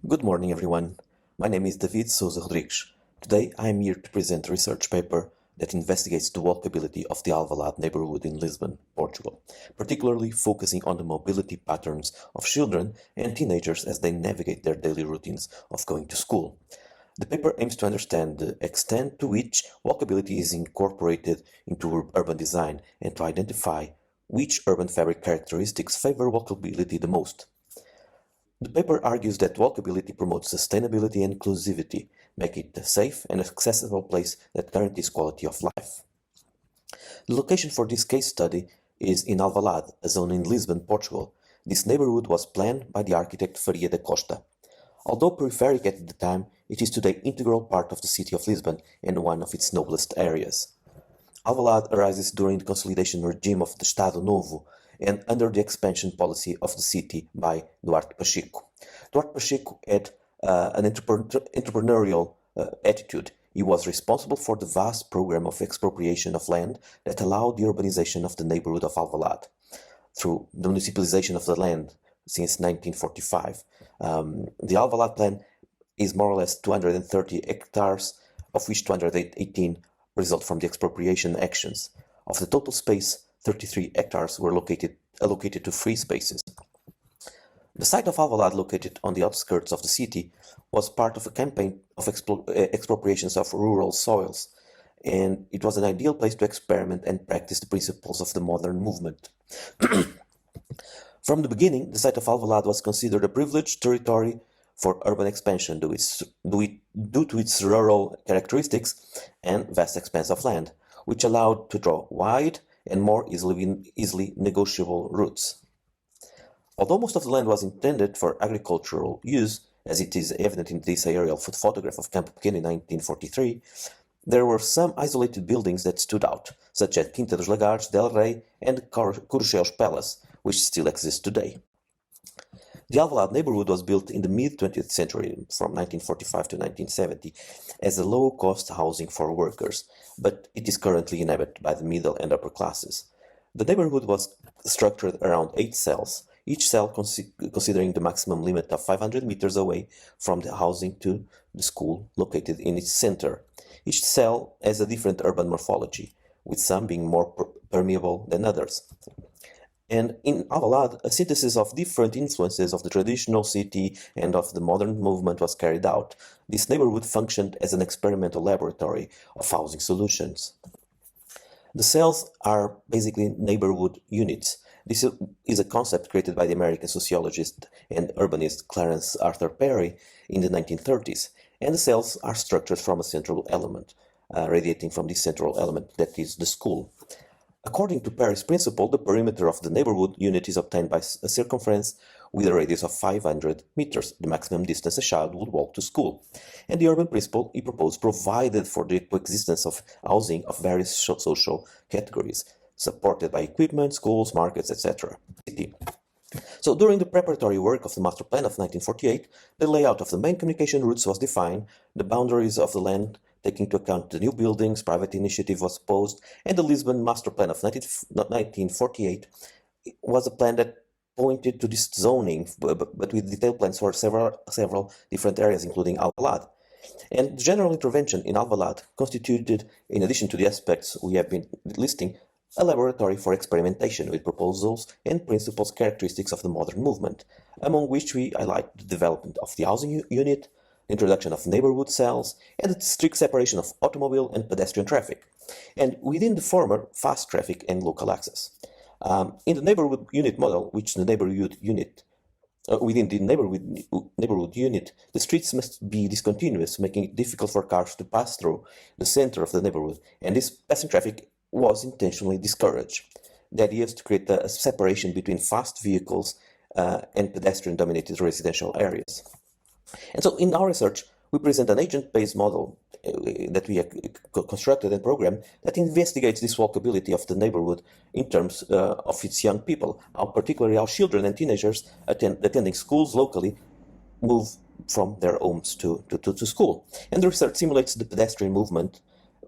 Good morning, everyone. My name is David Souza Rodrigues. Today, I am here to present a research paper that investigates the walkability of the Alvalade neighborhood in Lisbon, Portugal, particularly focusing on the mobility patterns of children and teenagers as they navigate their daily routines of going to school. The paper aims to understand the extent to which walkability is incorporated into urban design and to identify which urban fabric characteristics favor walkability the most. The paper argues that walkability promotes sustainability and inclusivity, making it a safe and accessible place that guarantees quality of life. The location for this case study is in Alvalade, a zone in Lisbon, Portugal. This neighborhood was planned by the architect Faria da Costa. Although peripheral at the time, it is today an integral part of the city of Lisbon and one of its noblest areas. Alvalade arises during the consolidation regime of the Estado Novo and under the expansion policy of the city by Duarte Pacheco. Duarte Pacheco had an entrepreneurial attitude. He was responsible for the vast program of expropriation of land that allowed the urbanization of the neighborhood of Alvalade through the municipalization of the land since 1945. The Alvalade plan is more or less 230 hectares, of which 218 result from the expropriation actions. Of the total space, 33 hectares were allocated to free spaces. The site of Alvalade, located on the outskirts of the city, was part of a campaign of expropriations of rural soils, and it was an ideal place to experiment and practice the principles of the modern movement. From the beginning, the site of Alvalade was considered a privileged territory for urban expansion due to its rural characteristics and vast expanse of land, which allowed to draw wide and more easily negotiable routes. Although most of the land was intended for agricultural use, as it is evident in this aerial photograph of Campo Pequeno in 1943, there were some isolated buildings that stood out, such as Quinta dos Lagares, Del Rey, and Corucheus Palace, which still exists today. The Alvalade neighborhood was built in the mid-20th century, from 1945 to 1970, as a low-cost housing for workers, but it is currently inhabited by the middle and upper classes. The neighborhood was structured around 8 cells, each cell considering the maximum limit of 500 meters away from the housing to the school located in its center. Each cell has a different urban morphology, with some being more permeable than others. And in Alvalade, a synthesis of different influences of the traditional city and of the modern movement was carried out. This neighborhood functioned as an experimental laboratory of housing solutions. The cells are basically neighborhood units. This is a concept created by the American sociologist and urbanist Clarence Arthur Perry in the 1930s, and the cells are structured from a central element, radiating from this central element that is the school. According to Perry's principle, the perimeter of the neighborhood unit is obtained by a circumference with a radius of 500 meters, the maximum distance a child would walk to school. And the urban principle he proposed provided for the coexistence of housing of various social categories, supported by equipment, schools, markets, etc. So during the preparatory work of the master plan of 1948, the layout of the main communication routes was defined, the boundaries of the land taking into account the new buildings, private initiative was proposed, and the Lisbon Master Plan of 1948 was a plan that pointed to this zoning, but with detailed plans for several different areas, including Alvalade. And the general intervention in Alvalade constituted, in addition to the aspects we have been listing, a laboratory for experimentation with proposals and principles characteristics of the modern movement, among which we highlight the development of the housing unit, introduction of neighborhood cells, and the strict separation of automobile and pedestrian traffic, and within the former, fast traffic and local access. In the neighborhood unit model, which the neighborhood unit within the neighborhood unit, the streets must be discontinuous, making it difficult for cars to pass through the center of the neighborhood, and this passing traffic was intentionally discouraged. The idea is to create a separation between fast vehicles and pedestrian-dominated residential areas. And so in our research, we present an agent-based model that we have constructed and programmed that investigates this walkability of the neighborhood in terms of its young people, particularly how children and teenagers attending schools locally move from their homes to school. And the research simulates the pedestrian movement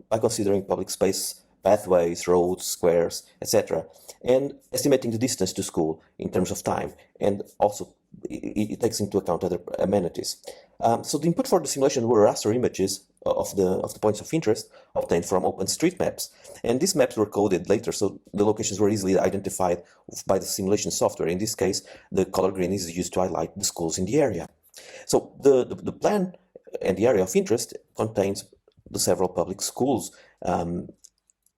by considering public space, pathways, roads, squares, etc., and estimating the distance to school in terms of time, and also it takes into account other amenities. So the input for the simulation were raster images of the points of interest obtained from OpenStreetMaps, and these maps were coded later, so the locations were easily identified by the simulation software. In this case, the color green is used to highlight the schools in the area. So the plan and the area of interest contains the several public schools,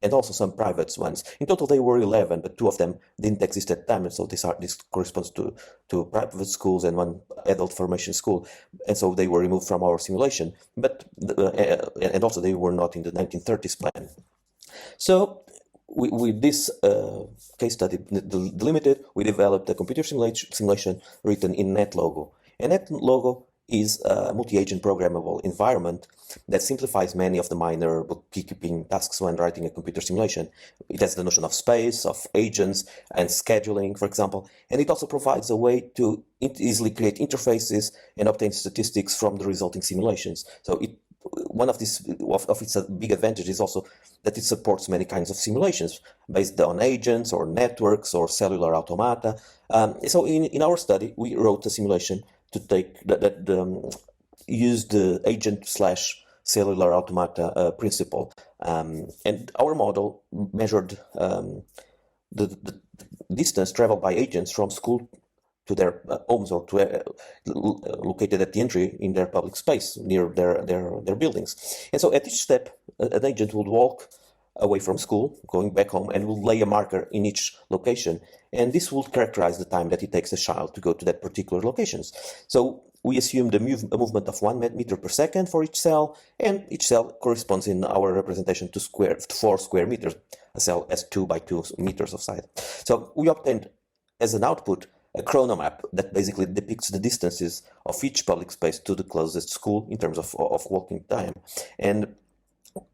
and also some private ones. In total, they were 11, but 2 of them didn't exist at the time, and so this corresponds to private schools and 1 adult formation school, and so they were removed from our simulation. But and also they were not in the 1930s plan. So with this case study delimited, we developed a computer simulation written in NetLogo. And NetLogo is a multi-agent programmable environment that simplifies many of the minor bookkeeping tasks when writing a computer simulation. It has the notion of space, of agents, and scheduling, for example, and it also provides a way to easily create interfaces and obtain statistics from the resulting simulations. So one of its big advantages is also that it supports many kinds of simulations based on agents or networks or cellular automata. So in our study, we wrote a simulation to take use the agent/cellular automata principle, and our model measured the distance traveled by agents from school to their homes or to located at the entry in their public space near their buildings. And so at each step, an agent would walk away from school, going back home, and will lay a marker in each location. And this will characterize the time that it takes a child to go to that particular locations. So we assumed a movement of 1 meter per second for each cell, and each cell corresponds in our representation to 4 square meters. A cell has 2 by 2 meters of side. So we obtained as an output a chronomap that basically depicts the distances of each public space to the closest school in terms of walking time. And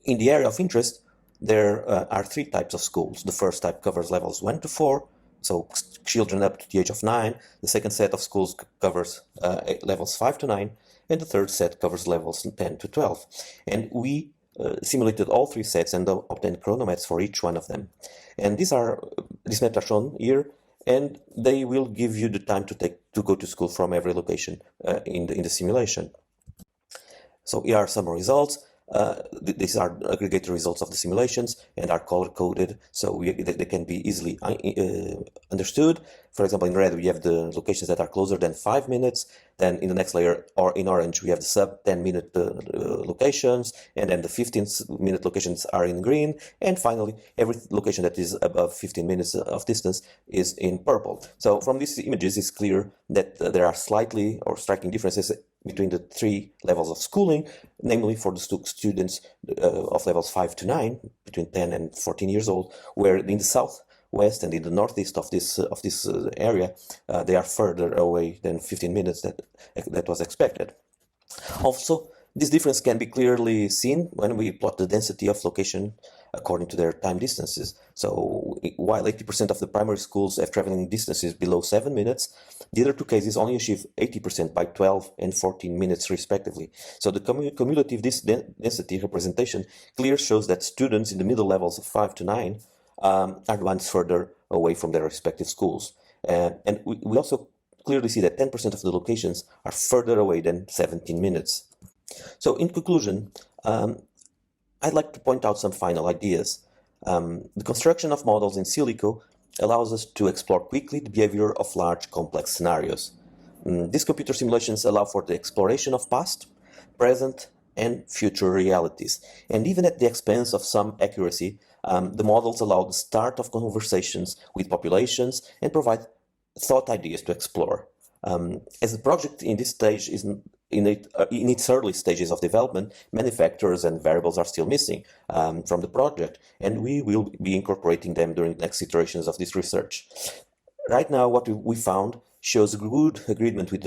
in the area of interest, there are 3 types of schools. The first type covers levels 1 to 4, so children up to the age of 9. The second set of schools covers levels 5 to 9, and the third set covers levels 10 to 12. And we simulated all 3 sets and obtained chronomaps for each one of them. And these maps are shown here, and they will give you the time to go to school from every location in the simulation. So here are some results. These are aggregated results of the simulations and are color-coded, so they can be easily understood. For example, in red we have the locations that are closer than 5 minutes. Then in the next layer, or in orange, we have the sub 10-minute locations, and then the 15-minute locations are in green. And finally, every location that is above 15 minutes of distance is in purple. So from these images, it's clear that there are slightly or striking differences between the 3 levels of schooling, namely for the students of levels 5 to 9, between 10 and 14 years old, where in the southwest and in the northeast of this area, they are further away than 15 minutes that was expected. Also, this difference can be clearly seen when we plot the density of location according to their time distances. So while 80% of the primary schools have traveling distances below 7 minutes, the other 2 cases only achieve 80% by 12 and 14 minutes respectively. So the cumulative density representation clearly shows that students in the middle levels of 5 to 9 are the ones further away from their respective schools. And we also clearly see that 10% of the locations are further away than 17 minutes. So in conclusion, I'd like to point out some final ideas. The construction of models in silico allows us to explore quickly the behavior of large complex scenarios. These computer simulations allow for the exploration of past, present, and future realities. And even at the expense of some accuracy, the models allow the start of conversations with populations and provide thought ideas to explore. As the project in this stage is in its early stages of development, many factors and variables are still missing from the project, and we will be incorporating them during the next iterations of this research. Right now, what we found shows good agreement with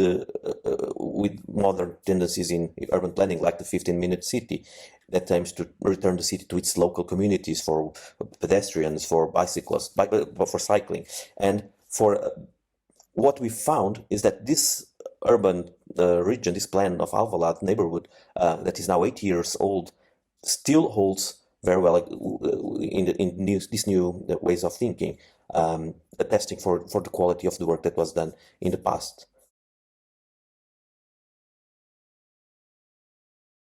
modern tendencies in urban planning, like the 15-minute city that aims to return the city to its local communities for pedestrians, for bicyclists, for cycling. And for what we found is that this urban region, this plan of Alvalade neighborhood, that is now 8 years old, still holds very well in these new ways of thinking, attesting for the quality of the work that was done in the past.